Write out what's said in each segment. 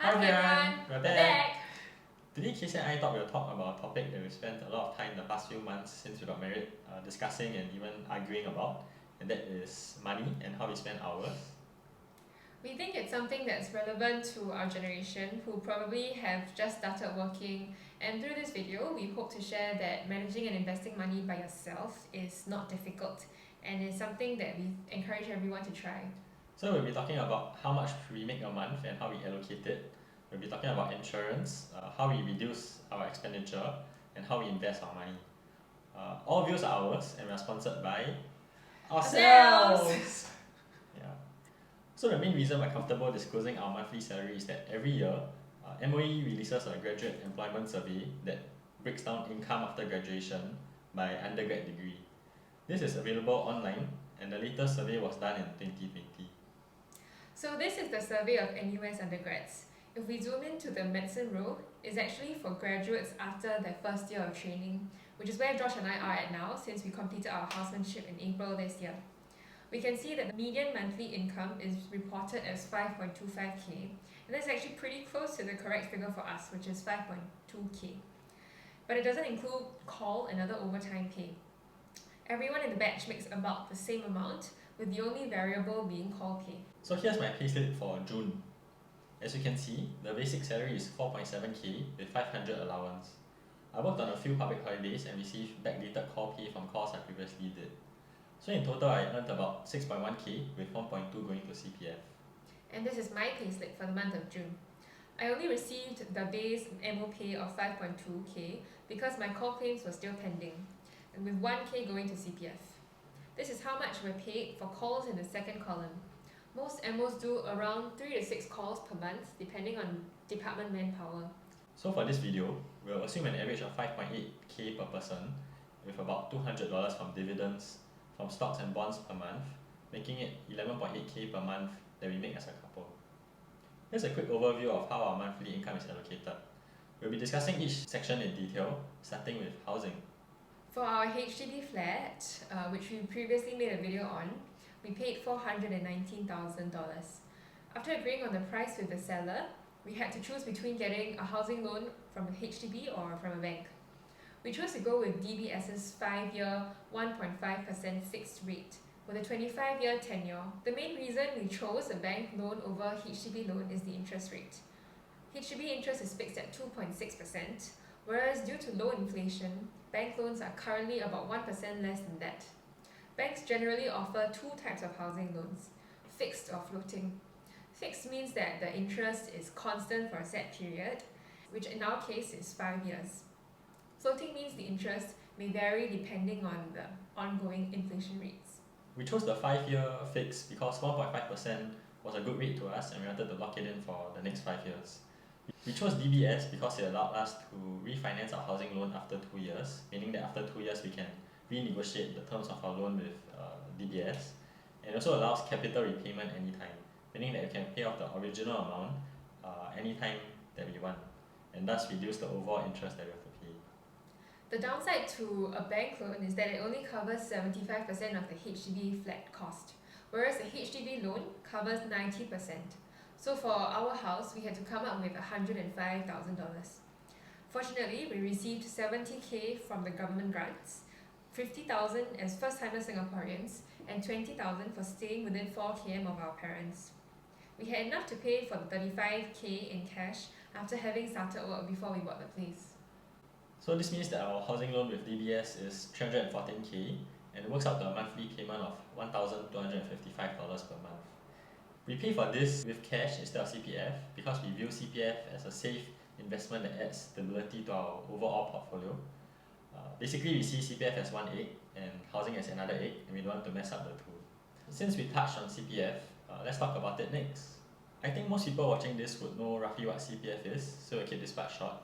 Hi everyone, We're we're back. back. Today, Casey and I thought we'll talk about a topic that we spent a lot of time the past few months since we got married discussing and even arguing about, and that is money and how we spend ours. We think it's something that's relevant to our generation who probably have just started working, and through this video we hope to share that managing and investing money by yourself is not difficult and is something that we encourage everyone to try. So we'll be talking about how much we make a month and how we allocate it. We'll be talking about insurance, how we reduce our expenditure, and how we invest our money. All views are ours and we are sponsored by ourselves. Yeah. So the main reason we're comfortable disclosing our monthly salary is that every year, MOE releases a graduate employment survey that breaks down income after graduation by undergrad degree. This is available online, and the latest survey was done in 2020. So this is the survey of NUS undergrads. If we zoom into the medicine row, it's actually for graduates after their first year of training, which is where Josh and I are at now since we completed our housemanship in April this year. We can see that the median monthly income is reported as 5.25k, and that's actually pretty close to the correct figure for us, which is 5.2k. But it doesn't include call and other overtime pay. Everyone in the batch makes about the same amount, with the only variable being call pay. So here's my payslip for June. As you can see, the basic salary is 4.7k with 500 allowance. I worked on a few public holidays and received backdated call pay from calls I previously did. So in total, I earned about 6.1k with 1.2 going to CPF. And this is my payslip for the month of June. I only received the base MO pay of 5.2k because my call claims were still pending, and with 1k going to CPF. This is how much we're paid for calls in the second column. Most MOs do around 3 to 6 calls per month, depending on department manpower. So for this video, we'll assume an average of 5.8k per person, with about $200 from dividends from stocks and bonds per month, making it 11.8k per month that we make as a couple. Here's a quick overview of how our monthly income is allocated. We'll be discussing each section in detail, starting with housing. For our HDB flat, which we previously made a video on, we paid $419,000. After agreeing on the price with the seller, we had to choose between getting a housing loan from a HDB or from a bank. We chose to go with DBS's 5-year 1.5% fixed rate with a 25-year tenure. The main reason we chose a bank loan over HDB loan is the interest rate. HDB interest is fixed at 2.6%, whereas due to low inflation, bank loans are currently about 1% less than that. Banks generally offer two types of housing loans, fixed or floating. Fixed means that the interest is constant for a set period, which in our case is 5 years. Floating means the interest may vary depending on the ongoing inflation rates. We chose the 5-year fix because 1.5% was a good rate to us and we wanted to lock it in for the next 5 years. We chose DBS because it allowed us to refinance our housing loan after 2 years, meaning that after 2 years we can renegotiate the terms of our loan with DBS, and it also allows capital repayment anytime, meaning that we can pay off the original amount anytime that we want, and thus reduce the overall interest that we have to pay. The downside to a bank loan is that it only covers 75% of the HDB flat cost, whereas the HDB loan covers 90%. So for our house, we had to come up with $105,000. Fortunately, we received 70k from the government grants, 50,000 as first-timer Singaporeans, and 20,000 for staying within 4 km of our parents. We had enough to pay for the 35k in cash after having started work before we bought the place. So this means that our housing loan with DBS is 314k, and it works out to a monthly payment of $1,255 per month. We pay for this with cash instead of CPF because we view CPF as a safe investment that adds stability to our overall portfolio. Basically, we see CPF as one egg and housing as another egg, and we don't want to mess up the two. Since we touched on CPF, let's talk about it next. I think most people watching this would know roughly what CPF is, so we'll keep this part short.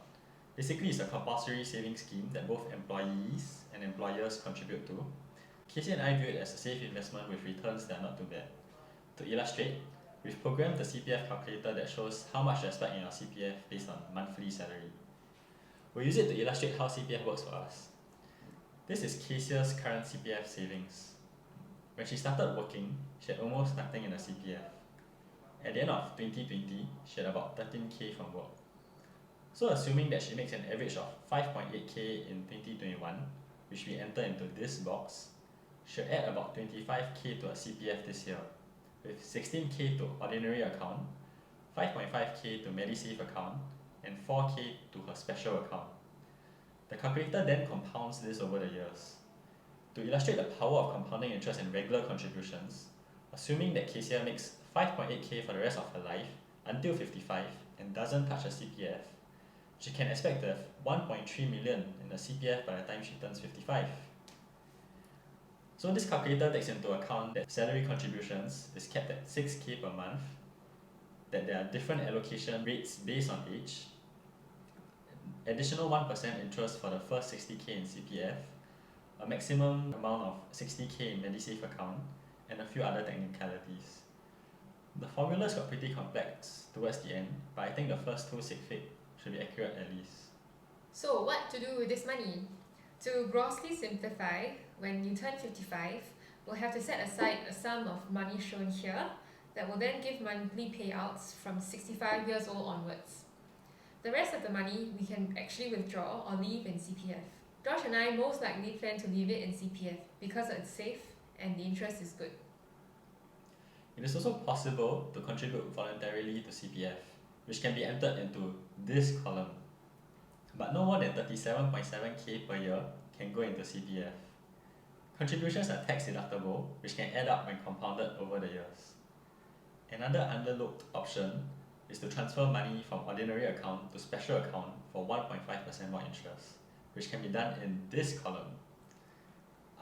Basically, it's a compulsory savings scheme that both employees and employers contribute to. Casey and I view it as a safe investment with returns that are not too bad. To illustrate, we've programmed the CPF calculator that shows how much to expect in your CPF based on monthly salary. We'll use it to illustrate how CPF works for us. This is Casey's current CPF savings. When she started working, she had almost nothing in the CPF. At the end of 2020, she had about 13k from work. So assuming that she makes an average of 5.8k in 2021, which we enter into this box, she'll add about 25k to her CPF this year, with 16k to ordinary account, 5.5k to MediSave account, and 4k to her special account. The calculator then compounds this over the years. To illustrate the power of compounding interest and regular contributions, assuming that Kesia makes 5.8k for the rest of her life until 55 and doesn't touch her CPF, she can expect to have 1.3 million in the CPF by the time she turns 55. So this calculator takes into account that salary contributions is capped at 6k per month, that there are different allocation rates based on age, additional 1% interest for the first 60k in CPF, a maximum amount of 60k in MediSave account, and a few other technicalities. The formulas got pretty complex towards the end, but I think the first two sig fig should be accurate at least. So what to do with this money? To grossly simplify, when you turn 55, we'll have to set aside a sum of money shown here that will then give monthly payouts from 65 years old onwards. The rest of the money we can actually withdraw or leave in CPF. Josh and I most likely plan to leave it in CPF because it's safe and the interest is good. It is also possible to contribute voluntarily to CPF, which can be entered into this column. But no more than 37.7k per year can go into CPF. Contributions are tax deductible, which can add up when compounded over the years. Another underlooked option is to transfer money from ordinary account to special account for 1.5% more interest, which can be done in this column,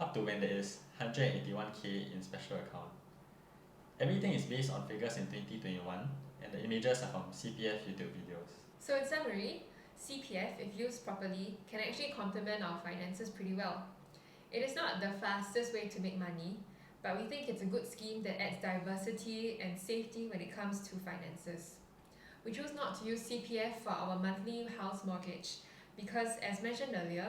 up to when there is 181k in special account. Everything is based on figures in 2021, and the images are from CPF YouTube videos. So in summary, CPF, if used properly, can actually complement our finances pretty well. It is not the fastest way to make money, but we think it's a good scheme that adds diversity and safety when it comes to finances. We choose not to use CPF for our monthly house mortgage because, as mentioned earlier,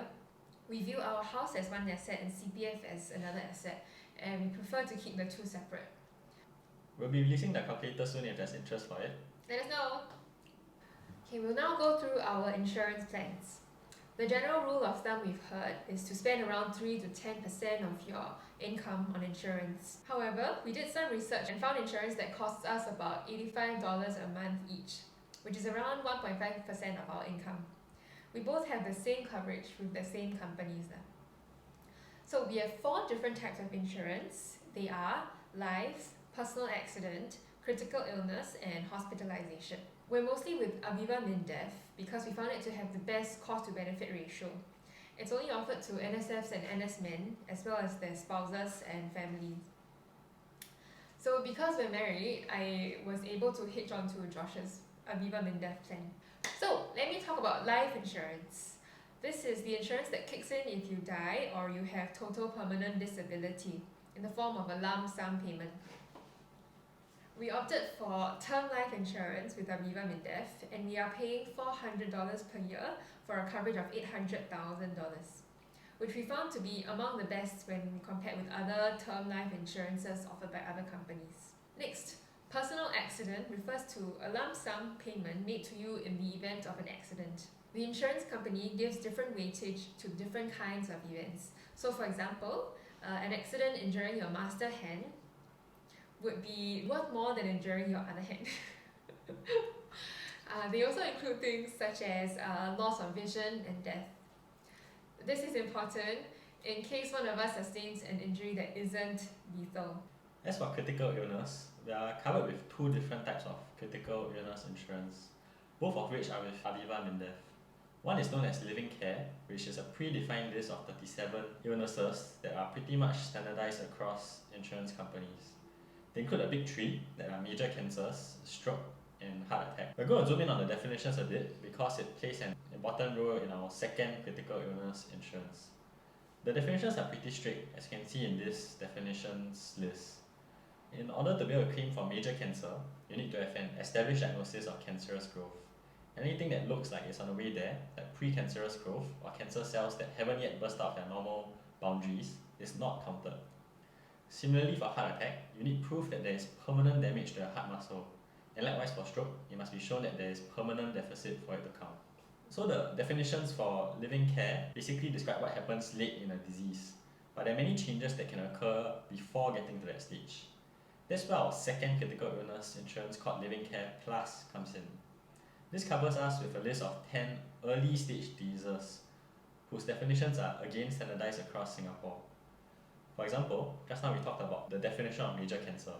we view our house as one asset and CPF as another asset, and we prefer to keep the two separate. We'll be releasing the calculator soon if there's interest for it. Let us know! Okay, we'll now go through our insurance plans. The general rule of thumb we've heard is to spend around 3 to 10% of your income on insurance. However, we did some research and found insurance that costs us about $85 a month each, which is around 1.5% of our income. We both have the same coverage with the same companies. So we have 4 different types of insurance. They are life, personal accident, critical illness, and hospitalization. We're mostly with Aviva MinDef because we found it to have the best cost to benefit ratio. It's only offered to NSFs and NSmen as well as their spouses and families. So because we're married, I was able to hitch onto Josh's Aviva MinDef plan. So let me talk about life insurance. This is the insurance that kicks in if you die or you have total permanent disability in the form of a lump sum payment. We opted for term life insurance with Aviva MinDef, and we are paying $400 per year for a coverage of $800,000, which we found to be among the best when compared with other term life insurances offered by other companies. Next, personal accident refers to a lump sum payment made to you in the event of an accident. The insurance company gives different weightage to different kinds of events. So for example, an accident injuring your master hand would be worth more than injuring your other hand. They also include things such as loss of vision and death. This is important in case one of us sustains an injury that isn't lethal. As for critical illness, we are covered with 2 different types of critical illness insurance, both of which are with Aviva MinDef. One is known as Living Care, which is a predefined list of 37 illnesses that are pretty much standardized across insurance companies. They include the big 3 that are major cancers, stroke, and heart attack. We're going to zoom in on the definitions a bit because it plays an important role in our second critical illness insurance. The definitions are pretty strict, as you can see in this definitions list. In order to be able to claim for major cancer, you need to have an established diagnosis of cancerous growth. Anything that looks like it's on the way there, like precancerous growth or cancer cells that haven't yet burst out of their normal boundaries, is not counted. Similarly for heart attack, you need proof that there is permanent damage to your heart muscle. And likewise for stroke, it must be shown that there is permanent deficit for it to count. So the definitions for living care basically describe what happens late in a disease, but there are many changes that can occur before getting to that stage. That's where our second critical illness insurance called Living Care Plus comes in. This covers us with a list of 10 early stage diseases whose definitions are again standardized across Singapore. For example, just now we talked about the definition of major cancer.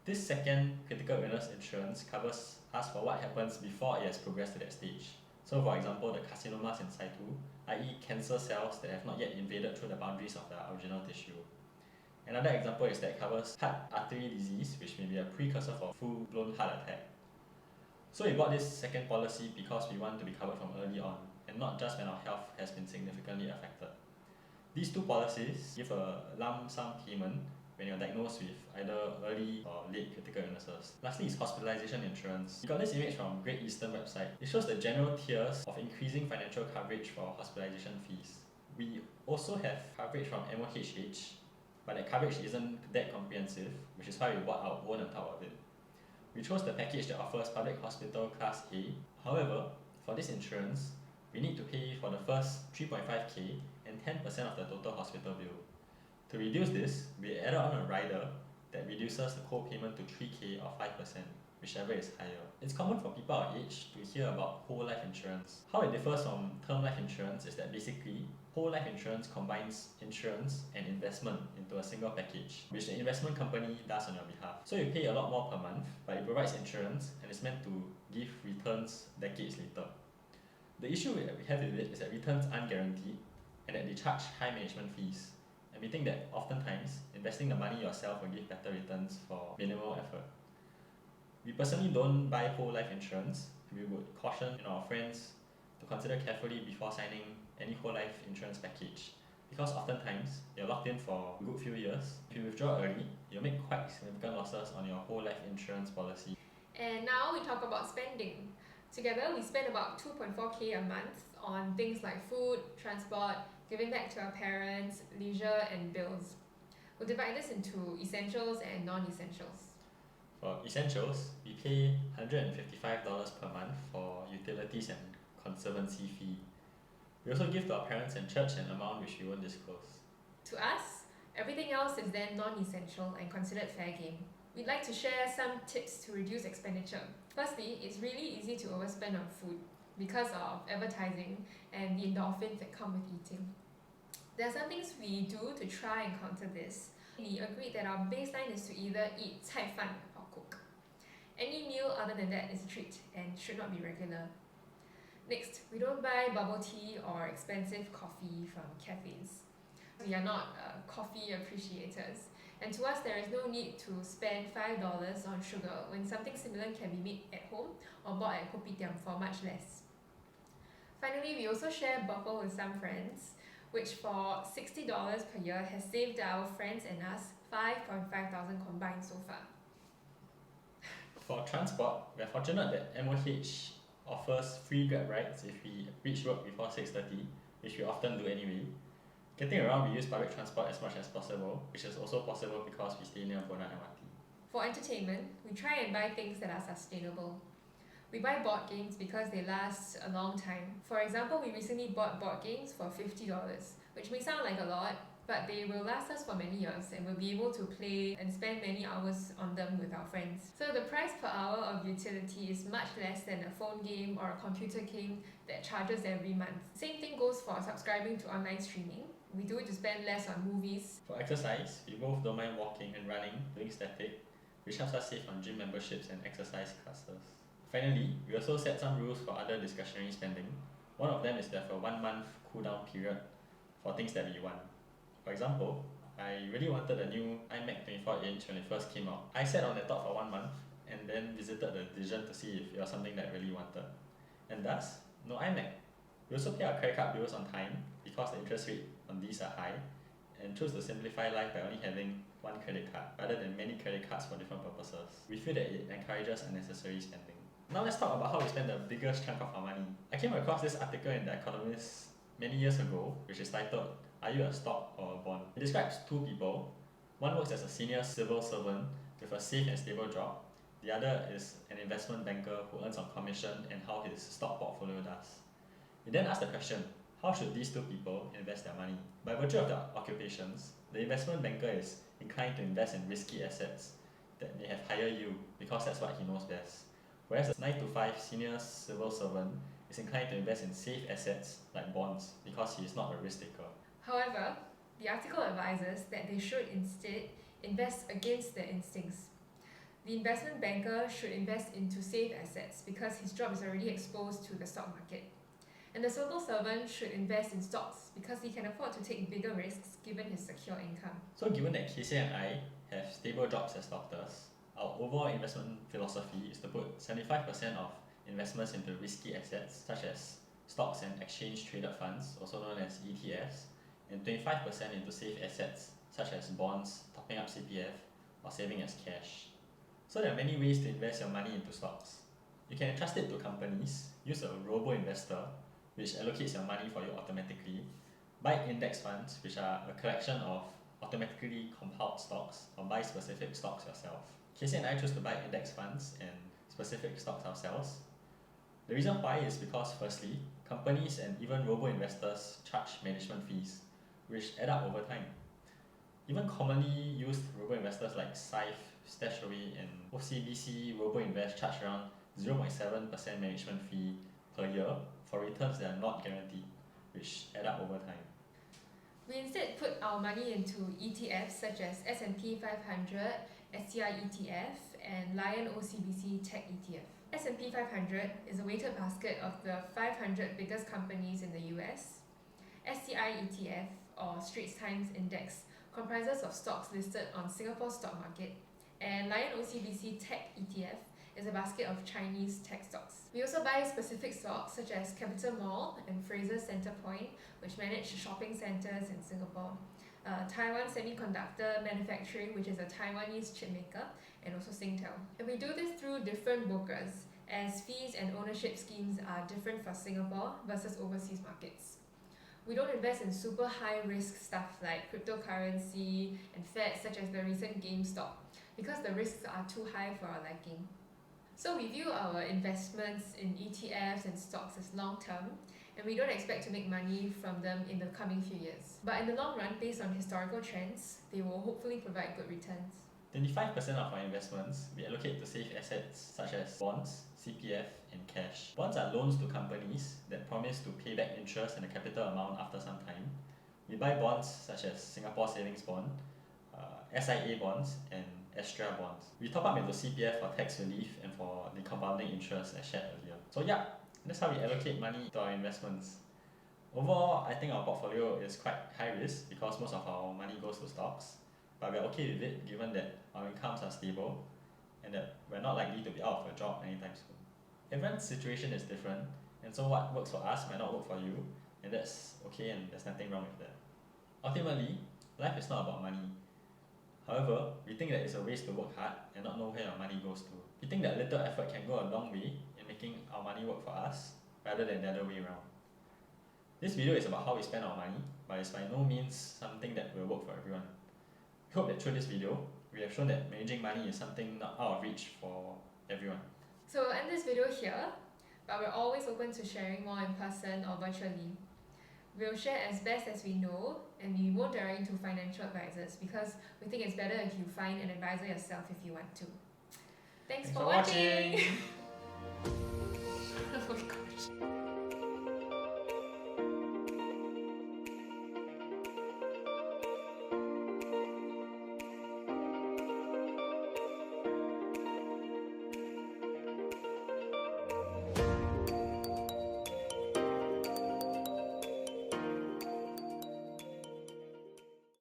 This second critical illness insurance covers us for what happens before it has progressed to that stage. So for example, the carcinomas in situ, i.e. cancer cells that have not yet invaded through the boundaries of the original tissue. Another example is that it covers heart artery disease, which may be a precursor for full-blown heart attack. So we bought this second policy because we want to be covered from early on, and not just when our health has been significantly affected. These two policies give a lump sum payment when you're diagnosed with either early or late critical illnesses. Lastly is hospitalization insurance. We got this image from Great Eastern website. It shows the general tiers of increasing financial coverage for hospitalization fees. We also have coverage from MOHH, but that coverage isn't that comprehensive, which is why we bought our own on top of it. We chose the package that offers public hospital class A. However, for this insurance, we need to pay for the first 3.5k and 10% of the total hospital bill. To reduce this, we added on a rider that reduces the co-payment to 3k or 5%, whichever is higher. It's common for people our age to hear about whole life insurance. How it differs from term life insurance is that basically, whole life insurance combines insurance and investment into a single package, which the investment company does on your behalf. So you pay a lot more per month, but it provides insurance and is meant to give returns decades later. The issue that we have with it is that returns aren't guaranteed and that they charge high management fees. And we think that oftentimes, investing the money yourself will give better returns for minimal effort. We personally don't buy whole life insurance. We would caution our friends to consider carefully before signing any whole life insurance package, because oftentimes you're locked in for a good few years. If you withdraw early, you'll make quite significant losses on your whole life insurance policy. And now we talk about spending. Together, we spend about 2.4k a month on things like food, transport, giving back to our parents, leisure, and bills. We'll divide this into essentials and non-essentials. For essentials, we pay $155 per month for utilities and conservancy fee. We also give to our parents and church an amount which we won't disclose. To us, everything else is then non-essential and considered fair game. We'd like to share some tips to reduce expenditure. Firstly, it's really easy to overspend on food because of advertising and the endorphins that come with eating. There are some things we do to try and counter this. We agreed that our baseline is to either eat 菜饭 or cook. Any meal other than that is a treat and should not be regular. Next, we don't buy bubble tea or expensive coffee from cafes. We are not coffee appreciators, and to us there is no need to spend $5 on sugar when something similar can be made at home or bought at kopitiam for much less. Finally, we also share Buffer with some friends, which for $60 per year has saved our friends and us $5,500 combined so far. For transport, we are fortunate that MOH offers free Grab rides if we reach work before 6:30, which we often do anyway. Getting around, we use public transport as much as possible, which is also possible because we stay near Buona MRT. For entertainment, we try and buy things that are sustainable. We buy board games because they last a long time. For example, we recently bought board games for $50, which may sound like a lot, but they will last us for many years and we'll be able to play and spend many hours on them with our friends. So the price per hour of utility is much less than a phone game or a computer game that charges every month. Same thing goes for subscribing to online streaming. We do it to spend less on movies. For exercise, we both don't mind walking and running, doing static, which helps us save on gym memberships and exercise classes. Finally, we also set some rules for other discretionary spending. One of them is to have a 1 month cool down period for things that we want. For example, I really wanted a new iMac 24-inch when it first came out. I sat on the top for 1 month and then visited the division to see if it was something that I really wanted. And thus, no iMac. We also pay our credit card bills on time because the interest rate on these are high, and choose to simplify life by only having one credit card rather than many credit cards for different purposes. We feel that it encourages unnecessary spending. Now let's talk about how we spend the biggest chunk of our money. I came across this article in The Economist many years ago, which is titled, "Are you a stock or a bond?" It describes two people. One works as a senior civil servant with a safe and stable job, The other is an investment banker who earns on commission and how his stock portfolio does. We then ask the question, how should these two people invest their money? By virtue of their occupations, the investment banker is inclined to invest in risky assets that may have higher yield because that's what he knows best. Whereas a 9 to 5 senior civil servant is inclined to invest in safe assets like bonds because he is not a risk taker. However, the article advises that they should instead invest against their instincts. The investment banker should invest into safe assets because his job is already exposed to the stock market. And the civil servant should invest in stocks because he can afford to take bigger risks given his secure income. So given that Casey and I have stable jobs as doctors, our overall investment philosophy is to put 75% of investments into risky assets such as stocks and exchange traded funds, also known as ETFs, and 25% into safe assets such as bonds, topping up CPF, or saving as cash. So there are many ways to invest your money into stocks. You can entrust it to companies, use a robo-investor, which allocates your money for you automatically, buy index funds, which are a collection of automatically compiled stocks, or buy specific stocks yourself. Casey and I choose to buy index funds and specific stocks ourselves. The reason why is because firstly, companies and even robo-investors charge management fees, which add up over time. Even commonly used robo-investors like Scythe, Stashaway, and OCBC robo-invest charge around 0.7% management fee per year for returns that are not guaranteed, which add up over time. We instead put our money into ETFs such as S&P 500, STI ETF, and Lion OCBC Tech ETF. S&P 500 is a weighted basket of the 500 biggest companies in the US. STI ETF, or Straits Times Index, comprises of stocks listed on Singapore's stock market, and Lion OCBC Tech ETF is a basket of Chinese tech stocks. We also buy specific stocks such as Capital Mall and Fraser Centrepoint, which manage shopping centres in Singapore, Taiwan Semiconductor Manufacturing, which is a Taiwanese chip maker, and also Singtel. And we do this through different brokers, as fees and ownership schemes are different for Singapore versus overseas markets. We don't invest in super high risk stuff like cryptocurrency and fads such as the recent GameStop because the risks are too high for our liking. So we view our investments in ETFs and stocks as long term, and we don't expect to make money from them in the coming few years. But in the long run, based on historical trends, they will hopefully provide good returns. 25% of our investments we allocate to safe assets such as bonds, CPF, and cash. Bonds are loans to companies that promise to pay back interest and a capital amount after some time. We buy bonds such as Singapore Savings Bond, SIA bonds, and Astra bonds. We top up into CPF for tax relief and for the compounding interest as shared earlier. So yeah, that's how we allocate money to our investments. Overall, I think our portfolio is quite high risk because most of our money goes to stocks, but we're okay with it given that our incomes are stable and that we're not likely to be out of a job anytime soon. Everyone's situation is different, and so what works for us might not work for you, and that's okay and there's nothing wrong with that. Ultimately, life is not about money. However, we think that it's a waste to work hard and not know where your money goes to. We think that little effort can go a long way in making our money work for us rather than the other way around. This video is about how we spend our money, but it's by no means something that will work for everyone. We hope that through this video, we have shown that managing money is something not out of reach for everyone. So we'll end this video here, but we're always open to sharing more in person or virtually. We'll share as best as we know, and we won't direct you to financial advisors because we think it's better if you find an advisor yourself if you want to. Thanks for watching!